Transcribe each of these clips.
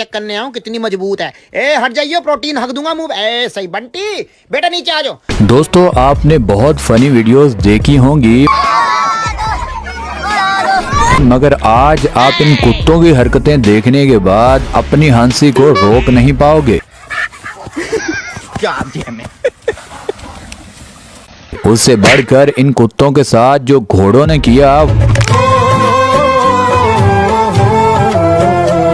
Check करने आऊं कितनी मजबूत है। ए हट जाइए, प्रोटीन हक दूंगा मुंह। ए सही बंटी, बेटा नीचे आ जाओ। दोस्तों आपने बहुत फनी वीडियोस देखी होंगी, मगर आज आप इन कुत्तों की हरकतें देखने के बाद अपनी हंसी को रोक नहीं पाओगे। उससे बढ़कर इन कुत्तों के साथ जो घोड़ों ने किया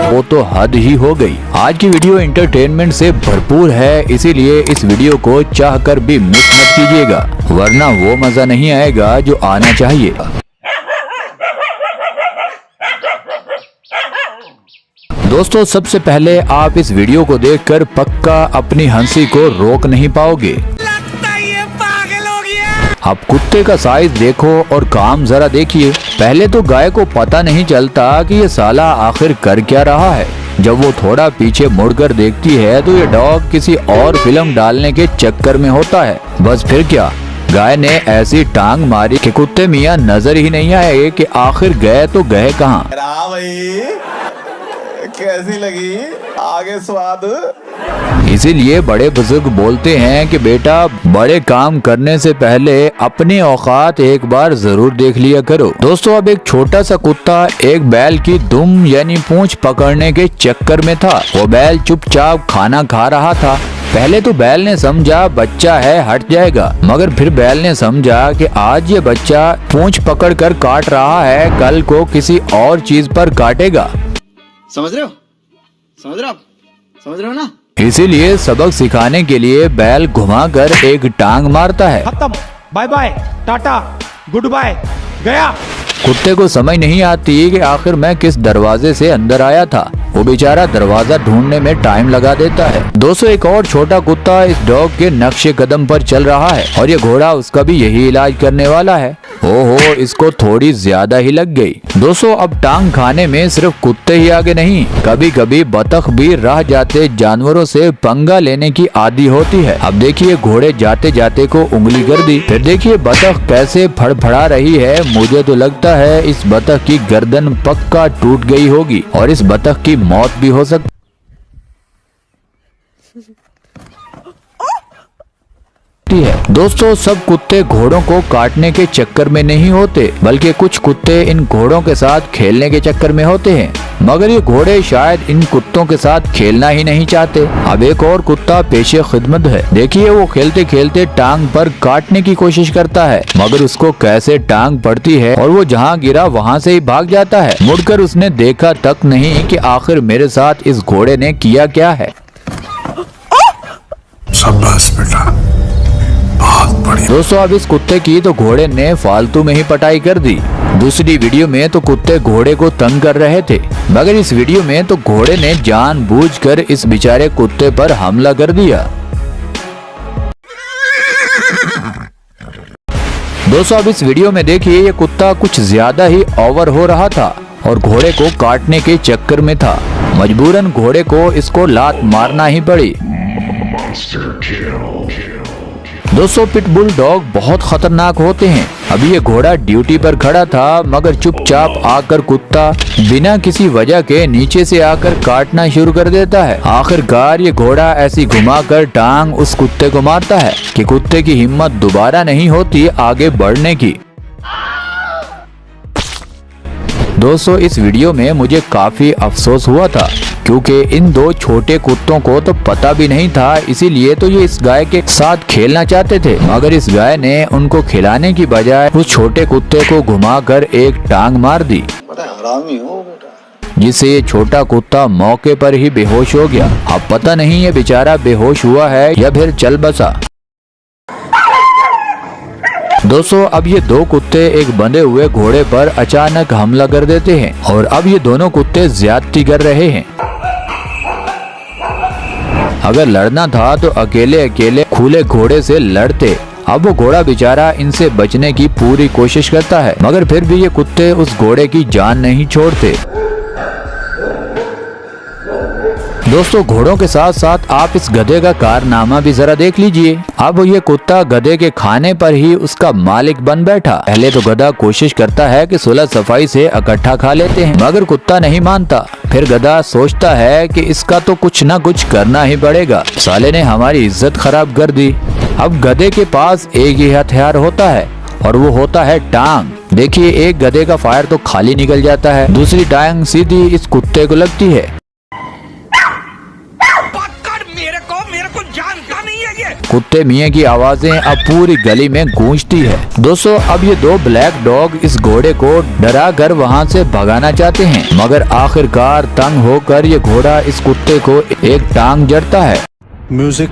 वो तो हद ही हो गई। आज की वीडियो एंटरटेनमेंट से भरपूर है, इसीलिए इस वीडियो को चाहकर भी मिस मत कीजिएगा, वरना वो मजा नहीं आएगा जो आना चाहिए। दोस्तों सबसे पहले आप इस वीडियो को देखकर पक्का अपनी हंसी को रोक नहीं पाओगे। आप कुत्ते का साइज देखो और काम जरा देखिए। पहले तो गाय को पता नहीं चलता कि ये साला आखिर कर क्या रहा है। जब वो थोड़ा पीछे मुड़कर देखती है तो ये डॉग किसी और फिल्म डालने के चक्कर में होता है। बस फिर क्या, गाय ने ऐसी टांग मारी कि कुत्ते मियाँ नजर ही नहीं आए कि आखिर गए तो गए कहाँ। कैसी लगी आगे स्वाद? इसीलिए बड़े बुजुर्ग बोलते हैं कि बेटा बड़े काम करने से पहले अपनी औकात एक बार जरूर देख लिया करो। दोस्तों अब एक छोटा सा कुत्ता एक बैल की दुम यानी पूंछ पकड़ने के चक्कर में था। वो बैल चुपचाप खाना खा रहा था। पहले तो बैल ने समझा बच्चा है हट जाएगा, मगर फिर बैल ने समझा कि आज ये बच्चा पूंछ पकड़कर काट रहा है, कल को किसी और चीज पर काटेगा। समझ रहे हो? समझ रहे हो ना? इसीलिए सबक सिखाने के लिए बैल घुमाकर एक टांग मारता है। खत्म, bye bye, tata, goodbye, गया। कुत्ते को समझ नहीं आती कि आखिर मैं किस दरवाजे से अंदर आया था। वो बेचारा दरवाजा ढूंढने में टाइम लगा देता है। दोस्तों एक और छोटा कुत्ता इस डॉग के नक्शे कदम पर चल रहा है और ये घोड़ा उसका भी यही इलाज करने वाला है। ओहो, इसको थोड़ी ज्यादा ही लग गई। दोस्तों अब टांग खाने में सिर्फ कुत्ते ही आगे नहीं, कभी कभी बतख भी राह जाते जानवरों से पंगा लेने की आदी होती है। अब देखिए घोड़े जाते जाते को उंगली कर दी, फिर देखिए बतख कैसे फड़फड़ा रही है। मुझे तो लगता है इस बतख की गर्दन पक्का टूट गई होगी और इस बतख की मौत भी हो सकती है। दोस्तों सब कुत्ते घोड़ों को काटने के चक्कर में नहीं होते, बल्कि कुछ कुत्ते इन घोड़ों के साथ खेलने के चक्कर में होते हैं, मगर ये घोड़े शायद इन कुत्तों के साथ खेलना ही नहीं चाहते। अब एक और कुत्ता पेशे खिदमत है। देखिए वो खेलते खेलते टांग पर काटने की कोशिश करता है, मगर उसको कैसे टांग पड़ती है और वो जहाँ गिरा वहाँ से ही भाग जाता है। मुड़कर उसने देखा तक नहीं कि आखिर मेरे साथ इस घोड़े ने किया क्या है। शाबाश बेटा, बहुत बढ़िया। दोस्तों अब इस कुत्ते की तो घोड़े ने फालतू में ही पटाई कर दी। दूसरी वीडियो में तो कुत्ते घोड़े को तंग कर रहे थे, मगर इस वीडियो में तो घोड़े ने जानबूझकर इस बेचारे कुत्ते पर हमला कर दिया। दोस्तों अब इस वीडियो में देखिए ये कुत्ता कुछ ज्यादा ही ओवर हो रहा था और घोड़े को काटने के चक्कर में था। मजबूरन घोड़े को इसको लात मारना ही पड़ी। दोस्तों पिटबुल डॉग बहुत खतरनाक होते हैं। अभी ये घोड़ा ड्यूटी पर खड़ा था, मगर चुपचाप आकर कुत्ता बिना किसी वजह के नीचे से आकर काटना शुरू कर देता है। आखिरकार ये घोड़ा ऐसी घुमाकर टांग उस कुत्ते को मारता है कि कुत्ते की हिम्मत दोबारा नहीं होती आगे बढ़ने की। दोस्तों इस वीडियो में मुझे काफी अफसोस हुआ था, क्योंकि इन दो छोटे कुत्तों को तो पता भी नहीं था, इसीलिए तो ये इस गाय के साथ खेलना चाहते थे, मगर इस गाय ने उनको खिलाने की बजाय उस छोटे कुत्ते को घुमाकर एक टांग मार दी, जिससे ये छोटा कुत्ता मौके पर ही बेहोश हो गया। अब पता नहीं ये बेचारा बेहोश हुआ है या फिर चल बसा। दोस्तों अब ये दो कुत्ते एक बंधे हुए घोड़े पर अचानक हमला कर देते हैं और अब ये दोनों कुत्ते ज्यादती कर रहे हैं। अगर लड़ना था तो अकेले अकेले खुले घोड़े से लड़ते। अब वो घोड़ा बेचारा इनसे बचने की पूरी कोशिश करता है, मगर फिर भी ये कुत्ते उस घोड़े की जान नहीं छोड़ते। दोस्तों घोड़ों के साथ साथ आप इस गधे का कारनामा भी जरा देख लीजिए। अब ये कुत्ता गधे के खाने पर ही उसका मालिक बन बैठा। पहले तो गधा कोशिश करता है कि सुलह सफाई से इकट्ठा खा लेते हैं, मगर कुत्ता नहीं मानता। फिर गधा सोचता है कि इसका तो कुछ ना कुछ करना ही पड़ेगा, साले ने हमारी इज्जत खराब कर दी। अब गधे के पास एक ही हथियार होता है और वो होता है टांग। देखिए एक गधे का फायर तो खाली निकल जाता है, दूसरी टांग सीधी इस कुत्ते को लगती है। मेरे को जानता नहीं है ये। कुत्ते मियाँ की आवाजें अब पूरी गली में गूंजती है। दोस्तों अब ये दो ब्लैक डॉग इस घोड़े को डरा कर वहाँ से भगाना चाहते हैं, मगर आखिरकार तंग होकर ये घोड़ा इस कुत्ते को एक टांग जड़ता है। म्यूजिक।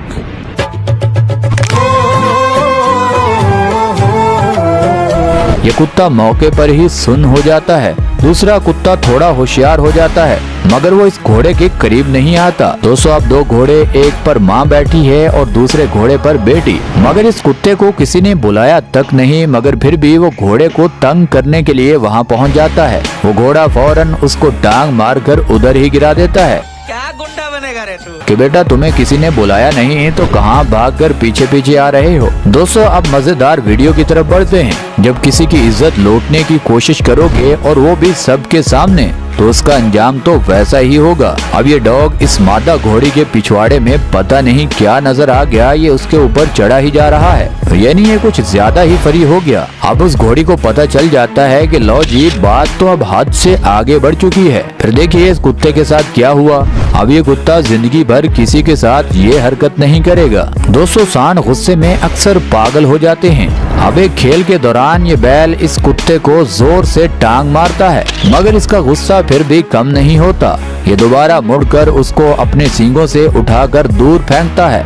ये कुत्ता मौके पर ही सुन्न हो जाता है। दूसरा कुत्ता थोड़ा होशियार हो जाता है, मगर वो इस घोड़े के करीब नहीं आता। दोस्तों अब दो घोड़े, एक पर माँ बैठी है और दूसरे घोड़े पर बेटी, मगर इस कुत्ते को किसी ने बुलाया तक नहीं, मगर फिर भी वो घोड़े को तंग करने के लिए वहाँ पहुँच जाता है। वो घोड़ा फौरन उसको टांग मारकर उधर ही गिरा देता है। क्या गुंडा बनेगा रे तू? कि बेटा तुम्हें किसी ने बुलाया नहीं तो कहाँ भागकर पीछे पीछे आ रहे हो। दोस्तों अब मजेदार वीडियो की तरफ बढ़ते हैं। जब किसी की इज्जत लूटने की कोशिश करोगे और वो भी सबके सामने, तो उसका अंजाम तो वैसा ही होगा। अब ये डॉग इस मादा घोड़ी के पिछवाड़े में पता नहीं क्या नजर आ गया, ये उसके ऊपर चढ़ा ही जा रहा है, यानी ये कुछ ज्यादा ही फ्री हो गया। अब उस घोड़ी को पता चल जाता है कि लो जी बात तो अब हद से आगे बढ़ चुकी है। फिर देखिए इस कुत्ते के साथ क्या हुआ। अब ये कुत्ता जिंदगी भर किसी के साथ ये हरकत नहीं करेगा। दोस्तों सांड गुस्से में अक्सर पागल हो जाते हैं। अब एक खेल के दौरान ये बैल इस कुत्ते को जोर से टांग मारता है, मगर इसका गुस्सा फिर भी कम नहीं होता। ये दोबारा मुड़कर उसको अपने सींगों से उठाकर दूर फेंकता है।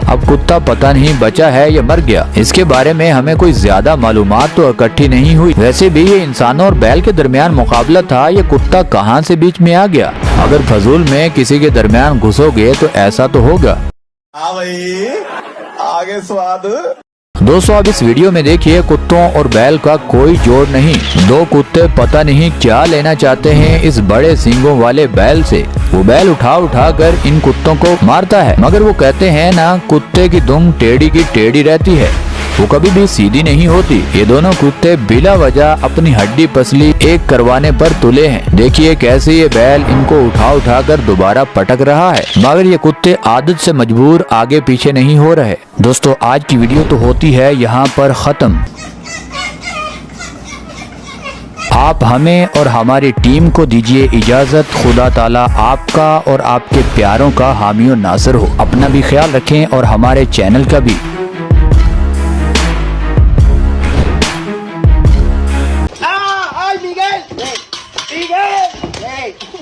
अब कुत्ता पता नहीं बचा है या मर गया, इसके बारे में हमें कोई ज्यादा मालूमात तो इकट्ठी नहीं हुई। वैसे भी ये इंसानों और बैल के दरमियान मुकाबला था, ये कुत्ता कहाँ से बीच में आ गया। अगर फजूल में किसी के दरमियान घुसोगे तो ऐसा तो होगा। हाँ भाई, आगे स्वाद। दोस्तों अब इस वीडियो में देखिए कुत्तों और बैल का कोई जोड़ नहीं। दो कुत्ते पता नहीं क्या लेना चाहते हैं इस बड़े सींगों वाले बैल से। वो बैल उठा कर इन कुत्तों को मारता है, मगर वो कहते हैं ना कुत्ते की दुम टेढ़ी की टेढ़ी रहती है, वो कभी भी सीधी नहीं होती। ये दोनों कुत्ते बिला वजह अपनी हड्डी पसली एक करवाने पर तुले हैं। देखिए कैसे ये बैल इनको उठा कर दोबारा पटक रहा है, मगर ये कुत्ते आदत से मजबूर आगे पीछे नहीं हो रहे। दोस्तों आज की वीडियो तो होती है यहाँ पर खत्म। आप हमें और हमारी टीम को दीजिए इजाजत। खुदा ताला आपका और आपके प्यारों का हामी और नासिर हो। अपना भी ख्याल रखें और हमारे चैनल का भी। ¡Ay, Miguel! ¡Miguel! ¡Miguel!